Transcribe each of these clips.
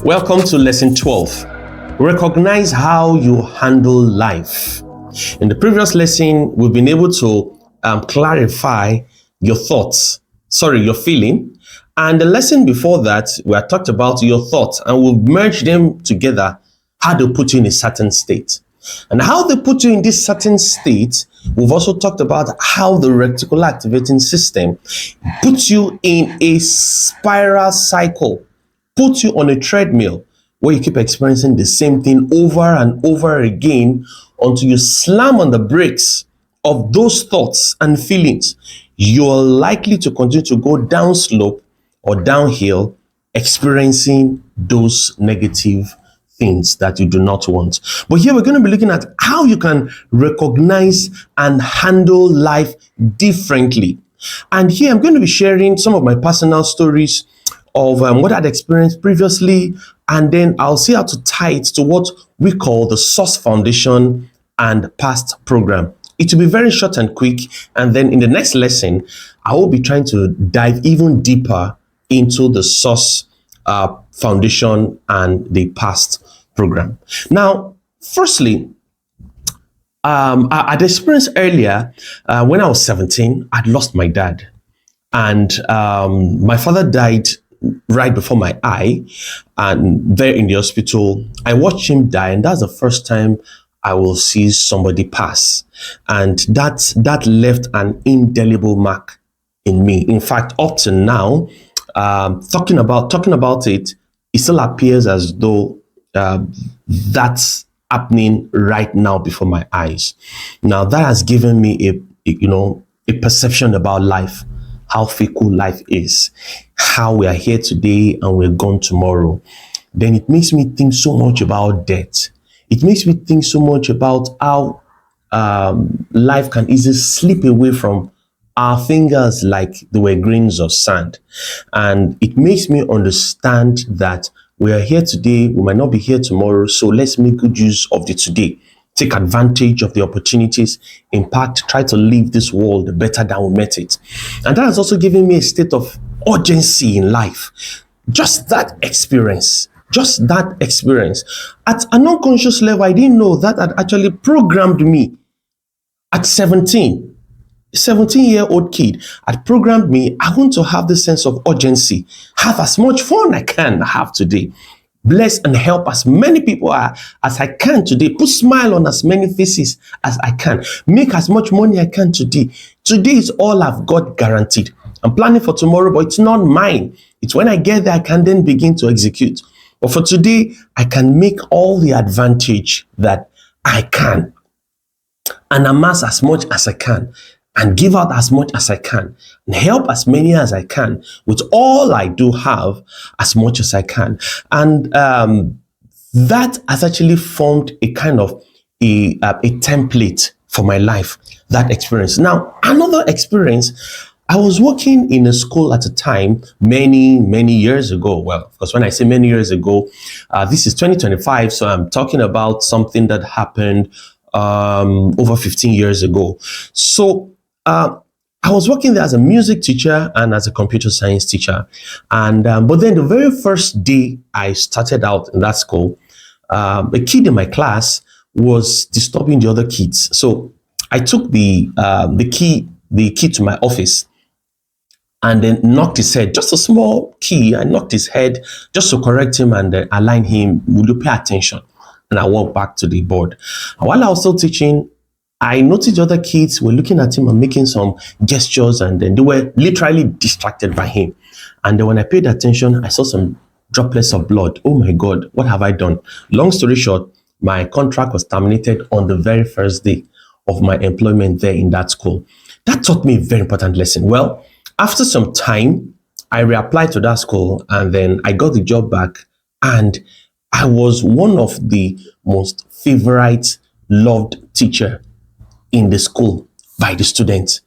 Welcome to lesson 12. Recognize how you handle life. In the previous lesson, we've been able to clarify your thoughts, your feeling. And the lesson before that, we had talked about your thoughts and we'll merge them together, how they put you in a certain state. And how they put you in this certain state, we've also talked about how the reticular activating system puts you in a spiral cycle, puts you on a treadmill where you keep experiencing the same thing over and over again until you slam on the brakes of those thoughts and feelings. You're likely to continue to go down slope or downhill, experiencing those negative things that you do not want. But here we're going to be looking at how you can recognize and handle life differently. And here I'm going to be sharing some of my personal stories of what I'd experienced previously, and then I'll see how to tie it to what we call the Source Foundation and Past program. It will be very short and quick, and then in the next lesson, I will be trying to dive even deeper into the Source Foundation and the Past program. Now, firstly, I'd experienced earlier when I was 17, I'd lost my dad, and my father died right before my eye, and there in the hospital, I watched him die, and that's the first time I will see somebody pass, and that left an indelible mark in me. In fact, up to now, talking about it, it still appears as though that's happening right now before my eyes. Now that has given me a perception about life, how fickle life is, how we are here today and we're gone tomorrow. Then it makes me think so much about death. It makes me think so much about how life can easily slip away from our fingers like they were grains of sand. And it makes me understand that we are here today, we might not be here tomorrow, so let's make good use of the today. Take advantage of the opportunities, impact, try to leave this world better than we met it. And that has also given me a state of urgency in life. Just that experience. At an unconscious level, I didn't know that had actually programmed me at 17. 17-year-old kid had programmed me. I want to have this sense of urgency, have as much fun I can have today, bless and help as many people as I can today, put smile on as many faces as I can, make as much money I can today. Today is all I've got guaranteed. I'm planning for tomorrow, but it's not mine. It's when I get there I can then begin to execute. But for today, I can make all the advantage that I can and amass as much as I can, and give out as much as I can, and help as many as I can with all I do have as much as I can. And that has actually formed a kind of a template for my life, that experience. Now, another experience, I was working in a school at a time many years ago. Well, of course, when I say many years ago, this is 2025, so I'm talking about something that happened over 15 years ago. So I was working there as a music teacher and as a computer science teacher. And but then the very first day I started out in that school, a kid in my class was disturbing the other kids. So I took the key to my office and then knocked his head, just a small key. I knocked his head just to correct him and align him. Will you pay attention? And I walked back to the board. And while I was still teaching, I noticed the other kids were looking at him and making some gestures, and then they were literally distracted by him. And then when I paid attention, I saw some droplets of blood. Oh my God, what have I done? Long story short, my contract was terminated on the very first day of my employment there in that school. That taught me a very important lesson. Well, after some time, I reapplied to that school, and then I got the job back, and I was one of the most favorite, loved teacher in the school by the students.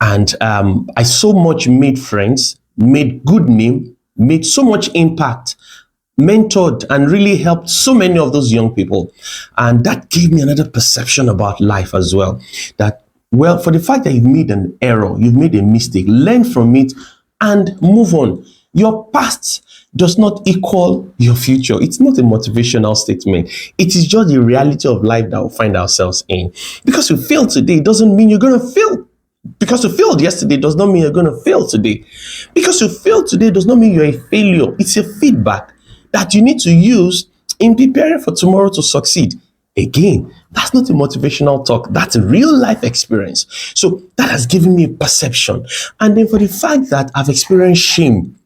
And I so much made friends, made good name, made so much impact, mentored and really helped so many of those young people. And that gave me another perception about life as well. That, well, for the fact that you've made an error, you've made a mistake, learn from it and move on. Your past does not equal your future. It's not a motivational statement. It is just the reality of life that we find ourselves in. Because you failed today doesn't mean you're going to fail. Because you failed yesterday does not mean you're going to fail today. Because you failed today does not mean you're a failure. It's a feedback that you need to use in preparing for tomorrow to succeed. Again, that's not a motivational talk. That's a real life experience. So that has given me a perception. And then for the fact that I've experienced shame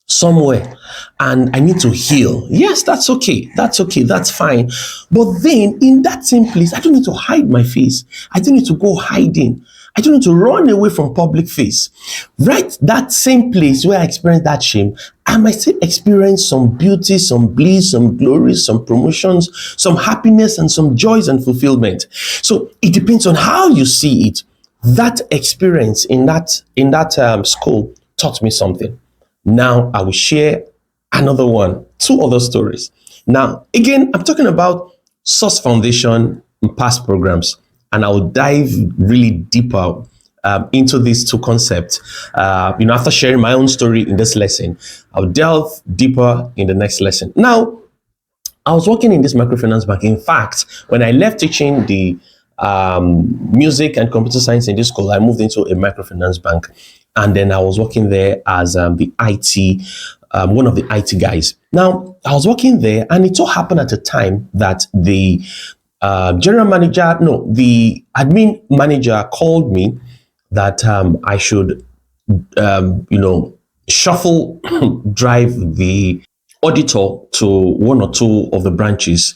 somewhere and I need to heal. Yes, that's okay. That's okay. That's fine. But then in that same place, I don't need to hide my face. I don't need to go hiding. I don't need to run away from public face. Right? That same place where I experienced that shame, I might still experience some beauty, some bliss, some glory, some promotions, some happiness, and some joys and fulfillment. So it depends on how you see it. That experience in that school taught me something. Now I will share another one, two other stories. Now, again, I'm talking about Source Foundation and past programs, and I will dive really deeper into these two concepts. After sharing my own story in this lesson, I'll delve deeper in the next lesson. Now, I was working in this microfinance bank. In fact, when I left teaching the music and computer science in this school, I moved into a microfinance bank, and then I was working there as the IT, one of the IT guys. Now, I was working there, and it so happened at the time that the the admin manager called me that I should, shuffle drive the auditor to one or two of the branches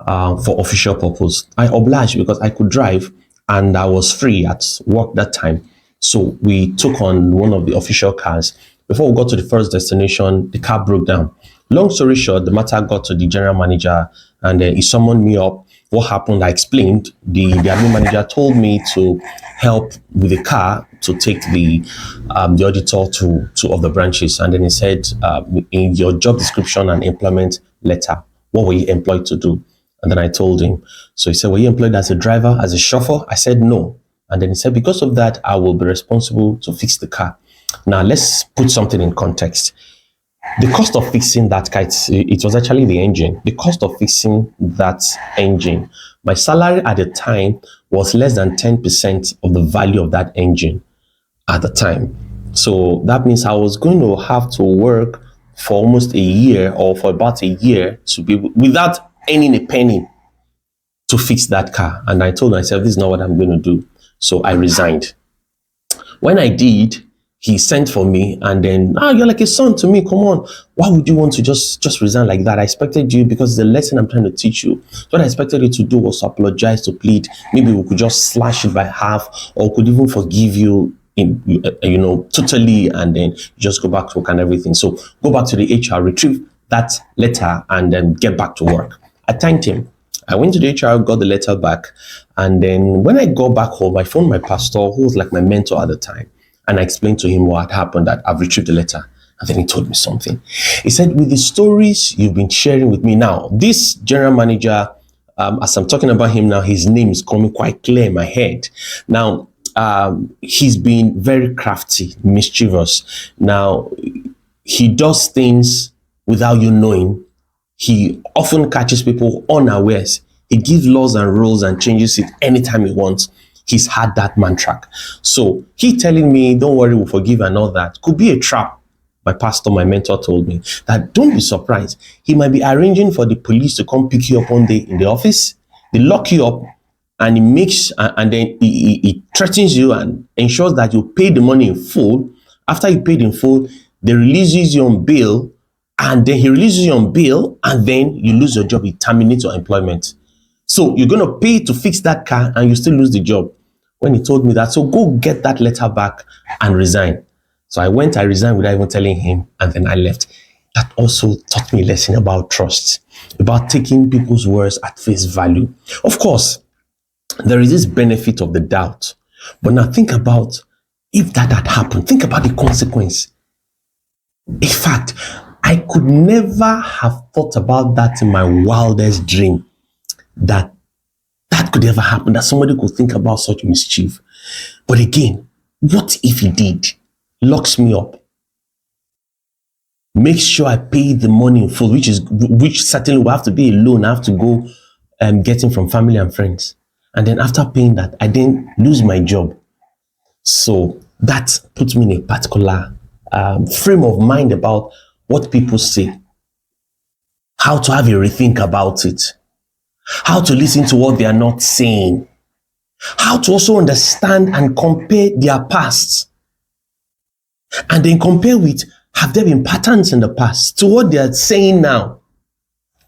for official purpose. I obliged because I could drive and I was free at work that time. So we took on one of the official cars. Before we got to the first destination, the car broke down. Long story short, the matter got to the general manager and he summoned me up. What happened, I explained. The admin manager told me to help with the car to take the auditor to two of the branches. And then he said, in your job description and employment letter, what were you employed to do? And then I told him. So he said, were you employed as a driver, as a chauffeur? I said, no. And then he said, because of that, I will be responsible to fix the car. Now, let's put something in context. The cost of fixing that car, it was actually the engine. The cost of fixing that engine, my salary at the time was less than 10% of the value of that engine at the time. So that means I was going to have to work for almost a year or for about a year to be without earning a penny to fix that car. And I told myself, this is not what I'm going to do. So I resigned. When I did, he sent for me and then, you're like a son to me. Come on. Why would you want to just resign like that? I expected you, because the lesson I'm trying to teach you, what I expected you to do was to apologize, to plead. Maybe we could just slash it by half, or could even forgive you totally, and then just go back to work and everything. So go back to the HR, retrieve that letter, and then get back to work. I thanked him. I went to the HR, got the letter back. And then when I got back home, I phoned my pastor, who was like my mentor at the time. And I explained to him what had happened, that I've retrieved the letter. And then he told me something. He said, with the stories you've been sharing with me now, this general manager, as I'm talking about him now, his name is coming quite clear in my head. Now, he's been very crafty, mischievous. Now, he does things without you knowing. He often catches people unawares. He gives laws and rules and changes it anytime he wants. He's had that mantra. So he telling me, don't worry, we'll forgive and all that, could be a trap. My pastor, my mentor told me that don't be surprised. He might be arranging for the police to come pick you up one day in the office. They lock you up and and then he threatens you and ensures that you pay the money in full. After you paid in full, they releases you on bail, and then he releases you on bail, and then you lose your job. He terminates your employment. So you're going to pay to fix that car and you still lose the job. When he told me that, so go get that letter back and resign. So I resigned without even telling him, and then I left. That also taught me a lesson about trust, about taking people's words at face value. Of course, there is this benefit of the doubt. But now think about if that had happened. Think about the consequence. In fact, I could never have thought about that in my wildest dream, that could ever happen, that somebody could think about such mischief. But again, what if he did? Locks me up. make sure I pay the money in full, which certainly will have to be a loan. I have to go getting from family and friends. And then after paying that, I then lose my job. So that puts me in a particular frame of mind about what people say, how to have a rethink about it, how to listen to what they are not saying, how to also understand and compare their past, and then compare with, have there been patterns in the past to what they are saying now?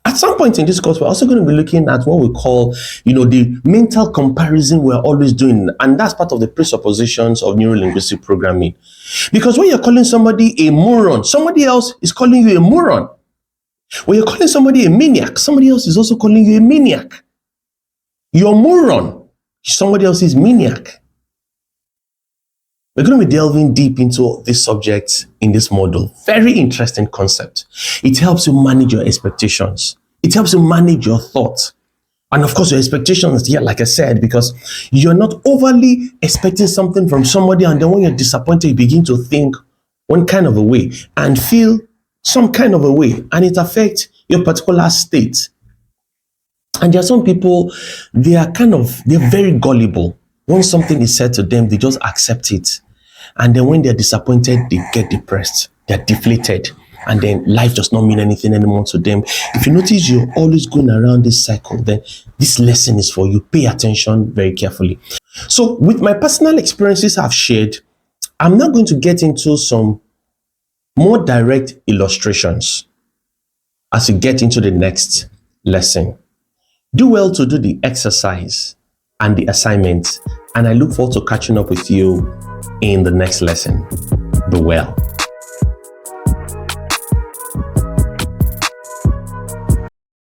At some point in this course, we're also going to be looking at what we call, the mental comparison we're always doing. And that's part of the presuppositions of neuro-linguistic programming. Because when you're calling somebody a moron, somebody else is calling you a moron. When you're calling somebody a maniac, somebody else is also calling you a maniac. You're a moron, somebody else is maniac. We're going to be delving deep into this subject in this module. Very interesting concept. It helps you manage your expectations. It helps you manage your thoughts. And of course, your expectations, like I said, because you're not overly expecting something from somebody, and then when you're disappointed, you begin to think one kind of a way and feel some kind of a way, and it affects your particular state. And there are some people, they're very gullible. Once something is said to them, they just accept it. And then when they're disappointed, they get depressed, they're deflated, and then life does not mean anything anymore to them. If you notice you're always going around this cycle, then this lesson is for you. Pay attention very carefully. So with my personal experiences I've shared, I'm now going to get into some more direct illustrations as we get into the next lesson. Do well to do the exercise and the assignment, and I look forward to catching up with you in the next lesson. Be well.